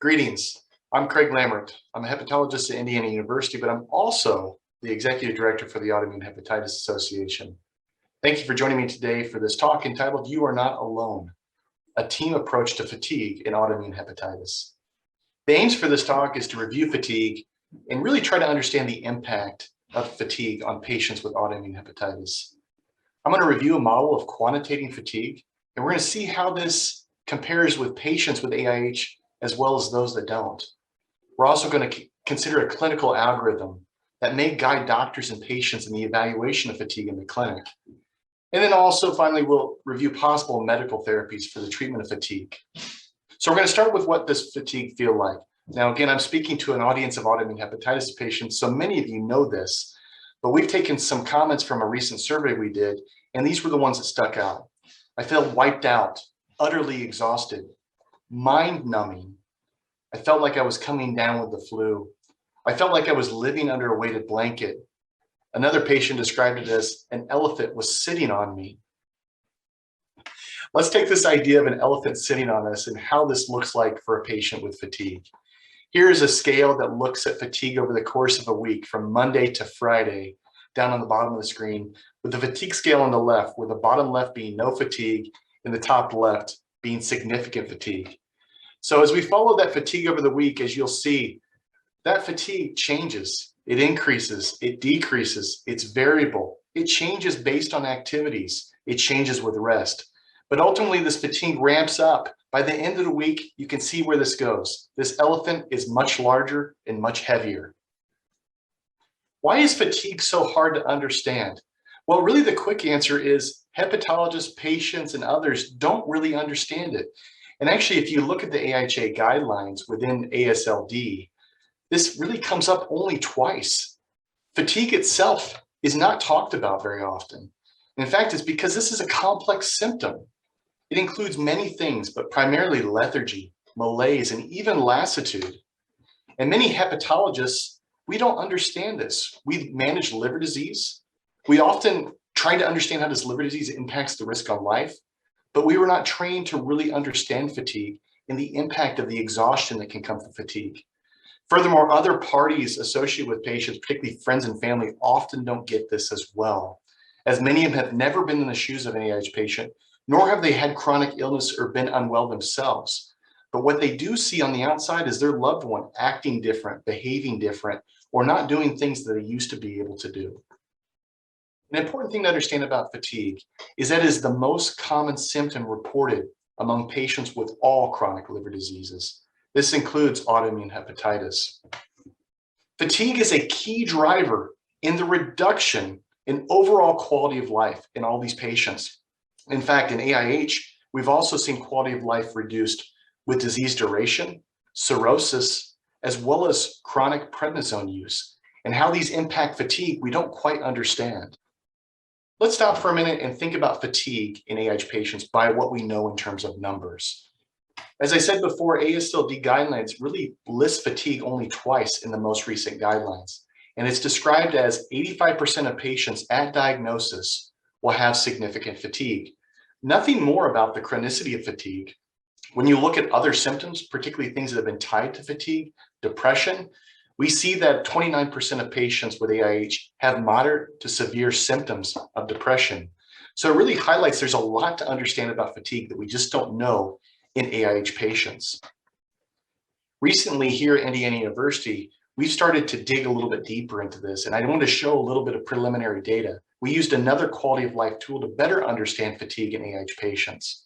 Greetings. I'm Craig Lammert. I'm a hepatologist at Indiana University, but I'm also the executive director for the Autoimmune Hepatitis Association. Thank you for joining me today for this talk entitled "You Are Not Alone: A Team Approach to Fatigue in Autoimmune Hepatitis." The aims for this talk is to review fatigue and really try to understand the impact of fatigue on patients with autoimmune hepatitis. I'm going to review a model of quantitating fatigue, and we're going to see how this compares with patients with AIH as well as those that don't. We're also going to consider a clinical algorithm that may guide doctors and patients in the evaluation of fatigue in the clinic. And then also finally, we'll review possible medical therapies for the treatment of fatigue. So we're going to start with what does fatigue feel like. Now, again, I'm speaking to an audience of autoimmune hepatitis patients, so many of you know this, but we've taken some comments from a recent survey we did, and these were the ones that stuck out. I felt wiped out, utterly exhausted, mind-numbing. I felt like I was coming down with the flu. I felt like I was living under a weighted blanket. Another patient described it as an elephant was sitting on me. Let's take this idea of an elephant sitting on us and how this looks like for a patient with fatigue. Here is a scale that looks at fatigue over the course of a week from Monday to Friday, down on the bottom of the screen, with the fatigue scale on the left, with the bottom left being no fatigue and the top left being significant fatigue. So as we follow that fatigue over the week, as you'll see, that fatigue changes. It increases, it decreases, it's variable. It changes based on activities. It changes with rest. But ultimately, this fatigue ramps up. By the end of the week, you can see where this goes. This elephant is much larger and much heavier. Why is fatigue so hard to understand? Well, really the quick answer is hepatologists, patients, and others don't really understand it. And actually, if you look at the AIHA guidelines within ASLD, this really comes up only twice. Fatigue itself is not talked about very often. In fact, it's because this is a complex symptom. It includes many things, but primarily lethargy, malaise, and even lassitude. And many hepatologists, we don't understand this. We manage liver disease. We often try to understand how this liver disease impacts the risk on life, but we were not trained to really understand fatigue and the impact of the exhaustion that can come from fatigue. Furthermore, other parties associated with patients, particularly friends and family, often don't get this as well, as many of them have never been in the shoes of an AIH patient, nor have they had chronic illness or been unwell themselves. But what they do see on the outside is their loved one acting different, behaving different, or not doing things that they used to be able to do. An important thing to understand about fatigue is that it is the most common symptom reported among patients with all chronic liver diseases. This includes autoimmune hepatitis. Fatigue is a key driver in the reduction in overall quality of life in all these patients. In fact, in AIH, we've also seen quality of life reduced with disease duration, cirrhosis, as well as chronic prednisone use. And how these impact fatigue, we don't quite understand. Let's stop for a minute and think about fatigue in AIH patients by what we know in terms of numbers. As I said before, ASLD guidelines really list fatigue only twice in the most recent guidelines. And it's described as 85% of patients at diagnosis will have significant fatigue. Nothing more about the chronicity of fatigue. When you look at other symptoms, particularly things that have been tied to fatigue, depression, we see that 29% of patients with AIH have moderate to severe symptoms of depression. So it really highlights there's a lot to understand about fatigue that we just don't know in AIH patients. Recently here at Indiana University, we've started to dig a little bit deeper into this, and I wanted to show a little bit of preliminary data. We used another quality of life tool to better understand fatigue in AIH patients.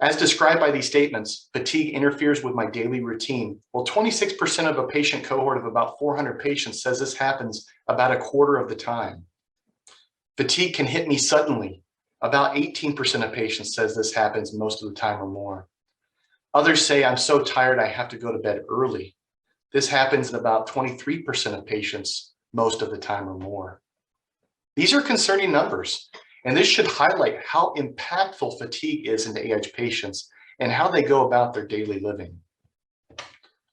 As described by these statements, fatigue interferes with my daily routine. Well, 26% of a patient cohort of about 400 patients says this happens about a quarter of the time. Fatigue can hit me suddenly. About 18% of patients says this happens most of the time or more. Others say I'm so tired I have to go to bed early. This happens in about 23% of patients most of the time or more. These are concerning numbers. And this should highlight how impactful fatigue is in AIH patients and how they go about their daily living.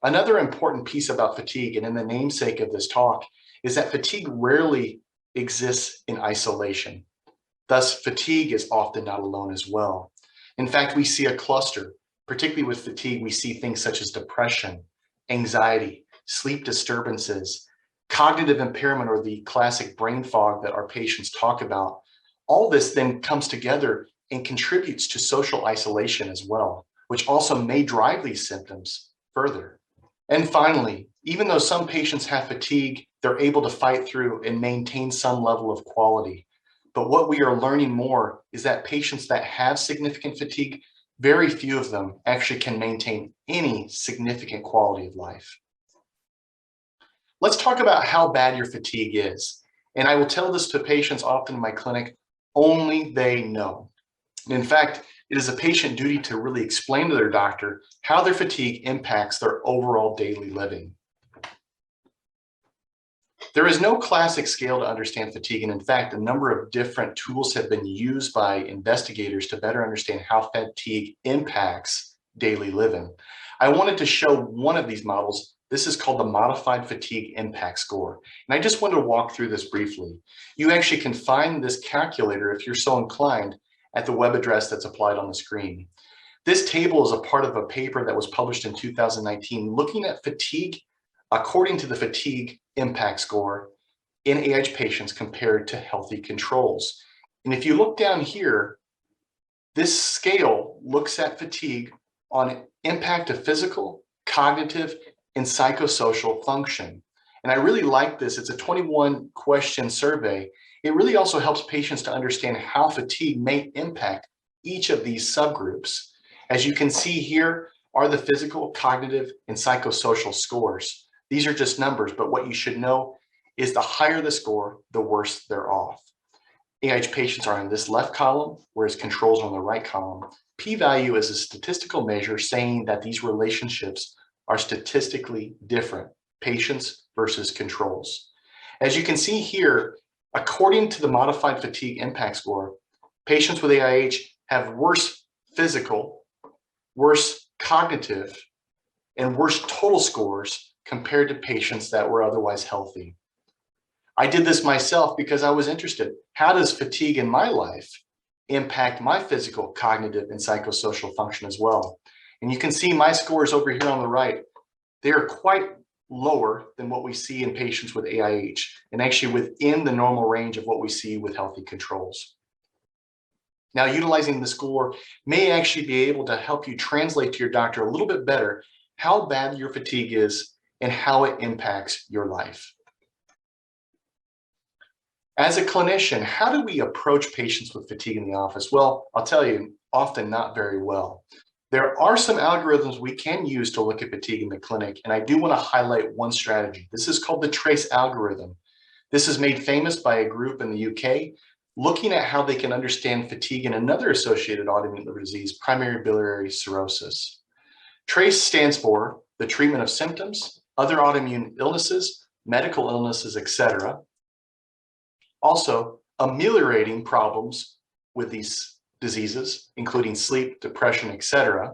Another important piece about fatigue, and in the namesake of this talk, is that fatigue rarely exists in isolation. Thus, fatigue is often not alone as well. In fact, we see a cluster particularly with fatigue, we see things such as depression, anxiety, sleep disturbances, cognitive impairment, or the classic brain fog that our patients talk about. All this then comes together and contributes to social isolation as well, which also may drive these symptoms further. And finally, even though some patients have fatigue, they're able to fight through and maintain some level of quality. But what we are learning more is that patients that have significant fatigue, very few of them actually can maintain any significant quality of life. Let's talk about how bad your fatigue is. And I will tell this to patients often in my clinic, only they know. In fact, it is a patient duty to really explain to their doctor how their fatigue impacts their overall daily living. There is no classic scale to understand fatigue, and in fact, a number of different tools have been used by investigators to better understand how fatigue impacts daily living. I wanted to show one of these models. This is called the Modified Fatigue Impact Score, and I just wanted to walk through this briefly. You actually can find this calculator, if you're so inclined, at the web address that's applied on the screen. This table is a part of a paper that was published in 2019 looking at fatigue according to the fatigue impact score in AIH patients compared to healthy controls. And if you look down here, this scale looks at fatigue on impact of physical, cognitive, and psychosocial function. And I really like this. It's a 21 question survey. It really also helps patients to understand how fatigue may impact each of these subgroups. As you can see here are the physical, cognitive, and psychosocial scores. These are just numbers, but what you should know is the higher the score, the worse they're off. AIH patients are in this left column, whereas controls are on the right column. P-value is a statistical measure saying that these relationships are statistically different, patients versus controls. As you can see here, according to the Modified Fatigue Impact Score, patients with AIH have worse physical, worse cognitive, and worse total scores compared to patients that were otherwise healthy. I did this myself because I was interested. How does fatigue in my life impact my physical, cognitive, and psychosocial function as well? And you can see my scores over here on the right. They are quite lower than what we see in patients with AIH, and actually within the normal range of what we see with healthy controls. Now, utilizing the score may actually be able to help you translate to your doctor a little bit better how bad your fatigue is and how it impacts your life. As a clinician, how do we approach patients with fatigue in the office? Well, I'll tell you, often not very well. There are some algorithms we can use to look at fatigue in the clinic, and I do want to highlight one strategy. This is called the TRACE algorithm. This is made famous by a group in the UK, looking at how they can understand fatigue and another associated autoimmune liver disease, primary biliary cirrhosis. TRACE stands for the treatment of symptoms, other autoimmune illnesses, medical illnesses, etc. Also, ameliorating problems with these diseases, including sleep, depression, etc.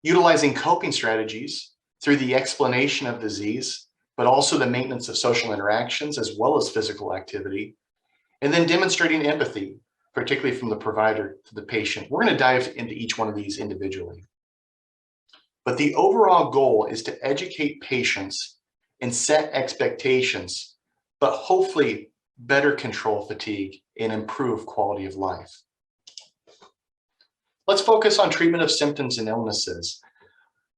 Utilizing coping strategies through the explanation of disease, but also the maintenance of social interactions as well as physical activity. And then demonstrating empathy, particularly from the provider to the patient. We're going to dive into each one of these individually. But the overall goal is to educate patients and set expectations, but hopefully better control fatigue and improve quality of life. Let's focus on treatment of symptoms and illnesses.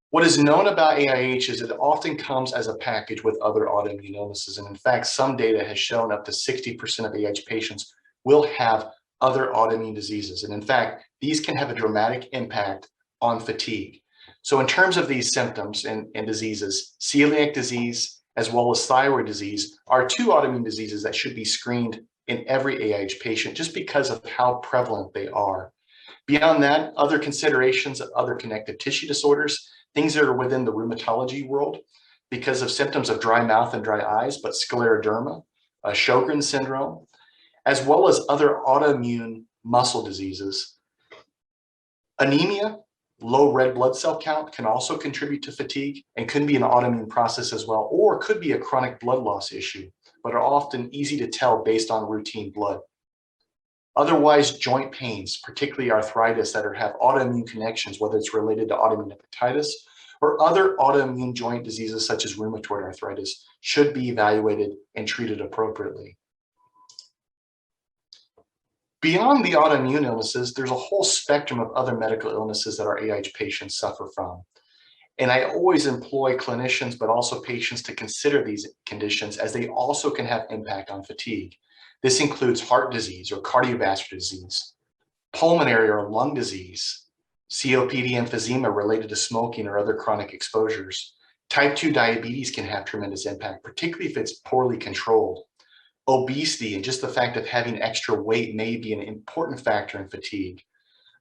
What is known about AIH is it often comes as a package with other autoimmune illnesses. And in fact, some data has shown up to 60% of AIH patients will have other autoimmune diseases. And in fact, these can have a dramatic impact on fatigue. So in terms of these symptoms and diseases, celiac disease as well as thyroid disease are two autoimmune diseases that should be screened in every AIH patient just because of how prevalent they are. Beyond that, other considerations of other connective tissue disorders, things that are within the rheumatology world because of symptoms of dry mouth and dry eyes, but scleroderma, Sjogren's syndrome, as well as other autoimmune muscle diseases. Anemia, low red blood cell count can also contribute to fatigue and could be an autoimmune process as well, or could be a chronic blood loss issue, but are often easy to tell based on routine blood. Otherwise, joint pains, particularly arthritis that have autoimmune connections, whether it's related to autoimmune hepatitis or other autoimmune joint diseases such as rheumatoid arthritis, should be evaluated and treated appropriately. Beyond the autoimmune illnesses, there's a whole spectrum of other medical illnesses that our AIH patients suffer from. And I always employ clinicians, but also patients, to consider these conditions, as they also can have impact on fatigue. This includes heart disease or cardiovascular disease, pulmonary or lung disease, COPD emphysema related to smoking or other chronic exposures. Type 2 diabetes can have tremendous impact, particularly if it's poorly controlled. Obesity and just the fact of having extra weight may be an important factor in fatigue.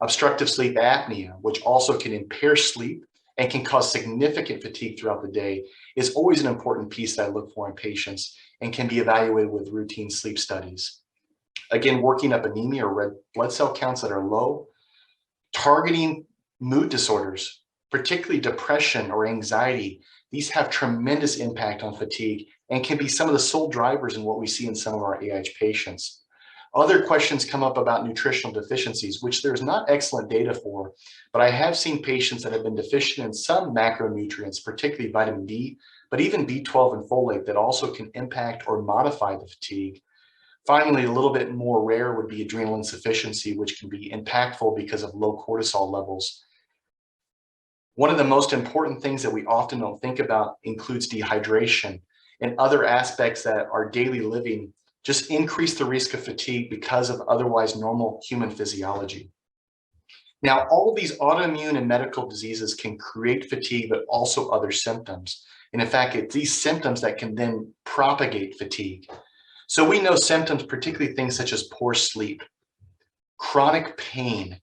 Obstructive sleep apnea, which also can impair sleep and can cause significant fatigue throughout the day, is always an important piece that I look for in patients and can be evaluated with routine sleep studies. Again, working up anemia or red blood cell counts that are low, targeting mood disorders, particularly depression or anxiety. These have tremendous impact on fatigue and can be some of the sole drivers in what we see in some of our AIH patients. Other questions come up about nutritional deficiencies, which there's not excellent data for, but I have seen patients that have been deficient in some macronutrients, particularly vitamin D, but even B12 and folate, that also can impact or modify the fatigue. Finally, a little bit more rare would be adrenal insufficiency, which can be impactful because of low cortisol levels. One of the most important things that we often don't think about includes dehydration and other aspects that our daily living just increase the risk of fatigue because of otherwise normal human physiology. Now, all of these autoimmune and medical diseases can create fatigue, but also other symptoms. And in fact, it's these symptoms that can then propagate fatigue. So we know symptoms, particularly things such as poor sleep, chronic pain,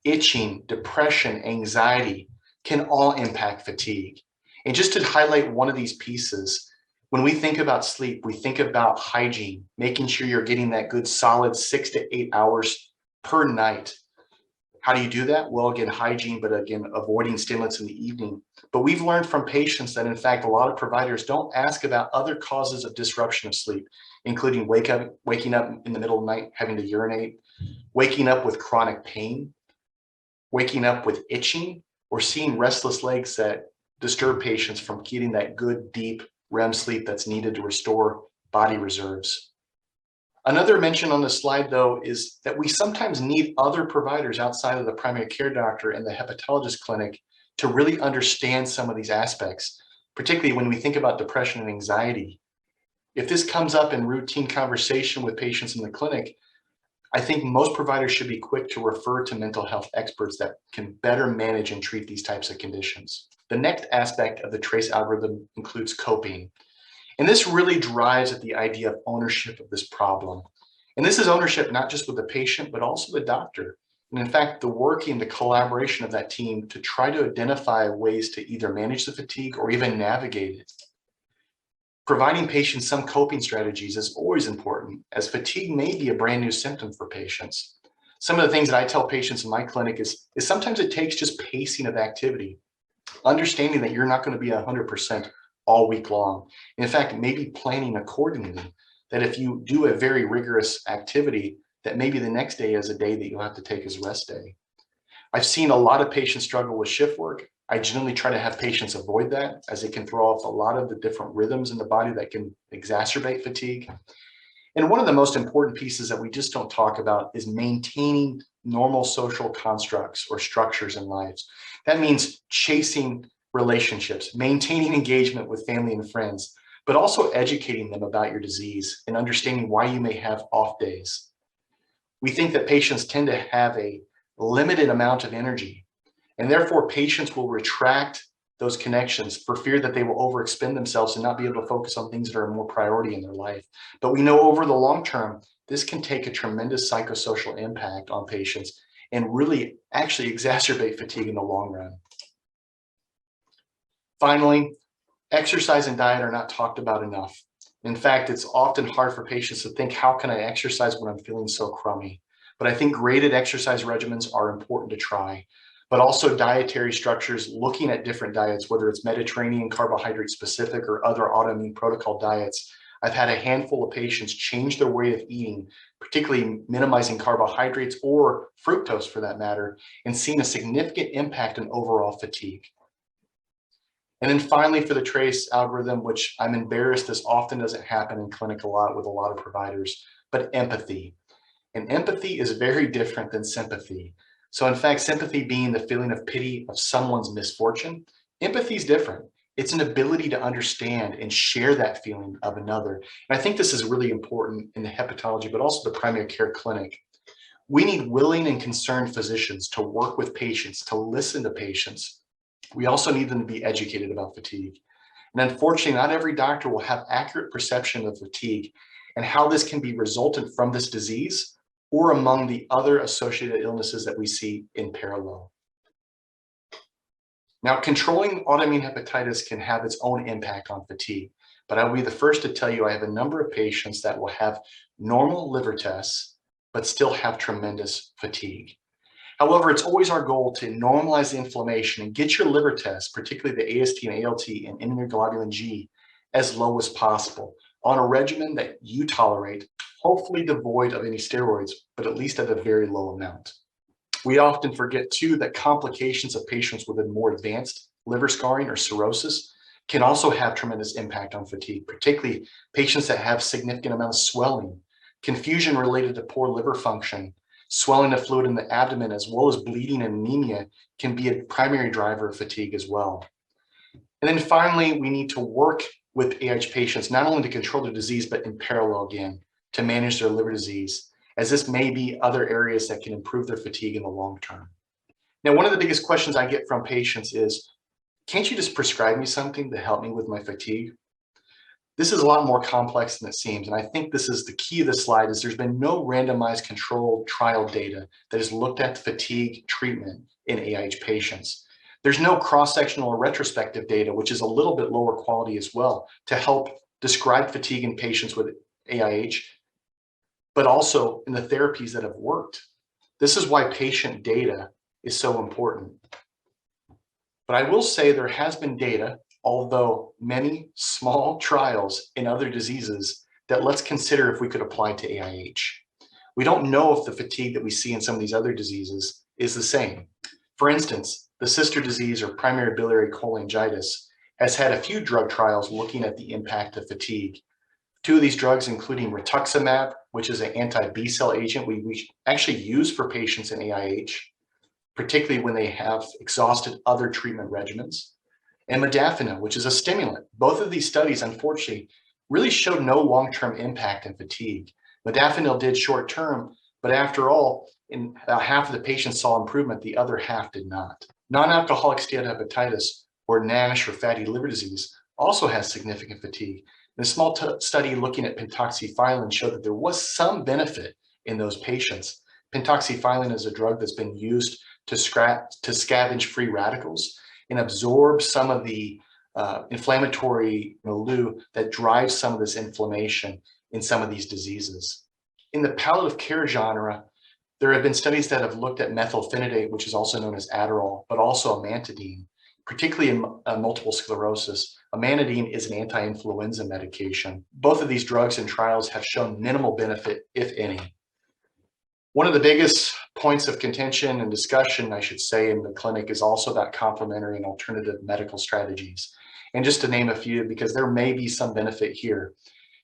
itching, depression, anxiety, can all impact fatigue. And just to highlight one of these pieces, when we think about sleep, we think about hygiene, making sure you're getting that good solid 6 to 8 hours per night. How do you do that? Well, again, hygiene, but again, avoiding stimulants in the evening. But we've learned from patients that, in fact, a lot of providers don't ask about other causes of disruption of sleep, including waking up in the middle of the night, having to urinate, waking up with chronic pain, waking up with itching, or seeing restless legs that disturb patients from getting that good, deep REM sleep that's needed to restore body reserves. Another mention on the slide, though, is that we sometimes need other providers outside of the primary care doctor and the hepatologist clinic to really understand some of these aspects, particularly when we think about depression and anxiety. If this comes up in routine conversation with patients in the clinic, I think most providers should be quick to refer to mental health experts that can better manage and treat these types of conditions. The next aspect of the TRACE algorithm includes coping. And this really drives at the idea of ownership of this problem. And this is ownership not just with the patient, but also the doctor. And in fact, the working, the collaboration of that team to try to identify ways to either manage the fatigue or even navigate it. Providing patients some coping strategies is always important, as fatigue may be a brand new symptom for patients. Some of the things that I tell patients in my clinic is sometimes it takes just pacing of activity, understanding that you're not going to be 100% all week long. In fact, maybe planning accordingly, that if you do a very rigorous activity, that maybe the next day is a day that you'll have to take as rest day. I've seen a lot of patients struggle with shift work. I generally try to have patients avoid that, as it can throw off a lot of the different rhythms in the body that can exacerbate fatigue. And one of the most important pieces that we just don't talk about is maintaining normal social constructs or structures in lives. That means chasing relationships, maintaining engagement with family and friends, but also educating them about your disease and understanding why you may have off days. We think that patients tend to have a limited amount of energy, and therefore patients will retract those connections for fear that they will overexpend themselves and not be able to focus on things that are more priority in their life. But we know over the long term, this can take a tremendous psychosocial impact on patients and really actually exacerbate fatigue in the long run. Finally, exercise and diet are not talked about enough. In fact, it's often hard for patients to think, how can I exercise when I'm feeling so crummy? But I think graded exercise regimens are important to try, but also dietary structures, looking at different diets, whether it's Mediterranean carbohydrate specific or other autoimmune protocol diets. I've had a handful of patients change their way of eating, particularly minimizing carbohydrates or fructose for that matter, and seen a significant impact on overall fatigue. And then finally, for the TRACE algorithm, which I'm embarrassed this often doesn't happen in clinic a lot with a lot of providers, but empathy. And empathy is very different than sympathy. So in fact, sympathy being the feeling of pity of someone's misfortune, empathy is different. It's an ability to understand and share that feeling of another. And I think this is really important in the hepatology, but also the primary care clinic. We need willing and concerned physicians to work with patients, to listen to patients. We also need them to be educated about fatigue. And unfortunately, not every doctor will have accurate perception of fatigue and how this can be resultant from this disease or among the other associated illnesses that we see in parallel. Now, controlling autoimmune hepatitis can have its own impact on fatigue, but I will be the first to tell you I have a number of patients that will have normal liver tests, but still have tremendous fatigue. However, it's always our goal to normalize the inflammation and get your liver tests, particularly the AST and ALT and immunoglobulin G, as low as possible on a regimen that you tolerate, hopefully devoid of any steroids, but at least at a very low amount. We often forget too that complications of patients with a more advanced liver scarring or cirrhosis can also have tremendous impact on fatigue, particularly patients that have significant amount of swelling, confusion related to poor liver function, swelling of fluid in the abdomen, as well as bleeding and anemia can be a primary driver of fatigue as well. And then finally, we need to work with AIH patients, not only to control the disease, but in parallel again, to manage their liver disease, as this may be other areas that can improve their fatigue in the long term. Now, one of the biggest questions I get from patients is, can't you just prescribe me something to help me with my fatigue? This is a lot more complex than it seems, and I think this is the key of the slide is there's been no randomized controlled trial data that has looked at fatigue treatment in AIH patients. There's no cross-sectional or retrospective data, which is a little bit lower quality as well, to help describe fatigue in patients with AIH, but also in the therapies that have worked. This is why patient data is so important. But I will say there has been data, although many small trials in other diseases, that let's consider if we could apply to AIH. We don't know if the fatigue that we see in some of these other diseases is the same. For instance, the sister disease or primary biliary cholangitis has had a few drug trials looking at the impact of fatigue. Two of these drugs, including rituximab, which is an anti-B cell agent we actually use for patients in AIH, particularly when they have exhausted other treatment regimens, and modafinil, which is a stimulant. Both of these studies, unfortunately, really showed no long-term impact in fatigue. Modafinil did short-term, but after all, in about half of the patients saw improvement, the other half did not. Non-alcoholic steatohepatitis, or NASH or fatty liver disease, also has significant fatigue. And a small study looking at pentoxifylline showed that there was some benefit in those patients. Pentoxifylline is a drug that's been used to scavenge free radicals and absorb some of the inflammatory milieu that drives some of this inflammation in some of these diseases. In the palliative care genre, there have been studies that have looked at methylphenidate, which is also known as Adderall, but also amantadine, particularly in multiple sclerosis. Amantadine is an anti-influenza medication. Both of these drugs in trials have shown minimal benefit, if any. One of the biggest points of contention and discussion, I should say, in the clinic is also about complementary and alternative medical strategies. And just to name a few, because there may be some benefit here.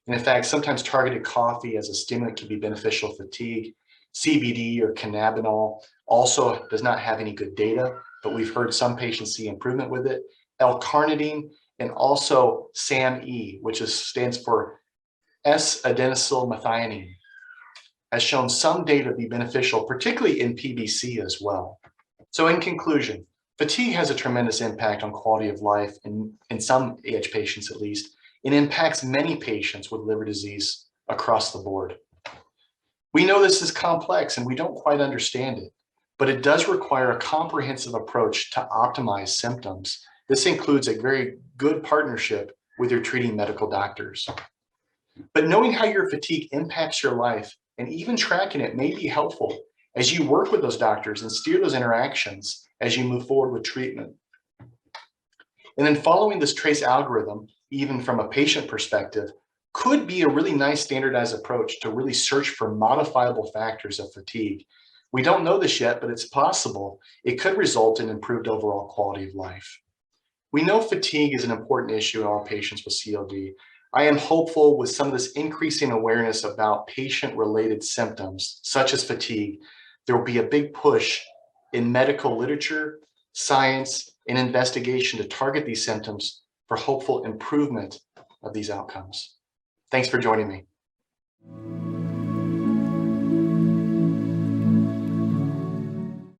And in fact, sometimes targeted coffee as a stimulant can be beneficial for fatigue. CBD or cannabinol also does not have any good data, but we've heard some patients see improvement with it. L-carnitine and also SAMe, which stands for S-adenosylmethionine, has shown some data to be beneficial, particularly in PBC as well. So in conclusion, fatigue has a tremendous impact on quality of life in some AH patients at least. It impacts many patients with liver disease across the board. We know this is complex and we don't quite understand it, but it does require a comprehensive approach to optimize symptoms. This includes a very good partnership with your treating medical doctors. But knowing how your fatigue impacts your life and even tracking it may be helpful as you work with those doctors and steer those interactions as you move forward with treatment. And then following this TRACE algorithm, even from a patient perspective, could be a really nice standardized approach to really search for modifiable factors of fatigue. We don't know this yet, but it's possible it could result in improved overall quality of life. We know fatigue is an important issue in all patients with COD. I am hopeful with some of this increasing awareness about patient-related symptoms, such as fatigue, there will be a big push in medical literature, science, and investigation to target these symptoms for hopeful improvement of these outcomes. Thanks for joining me.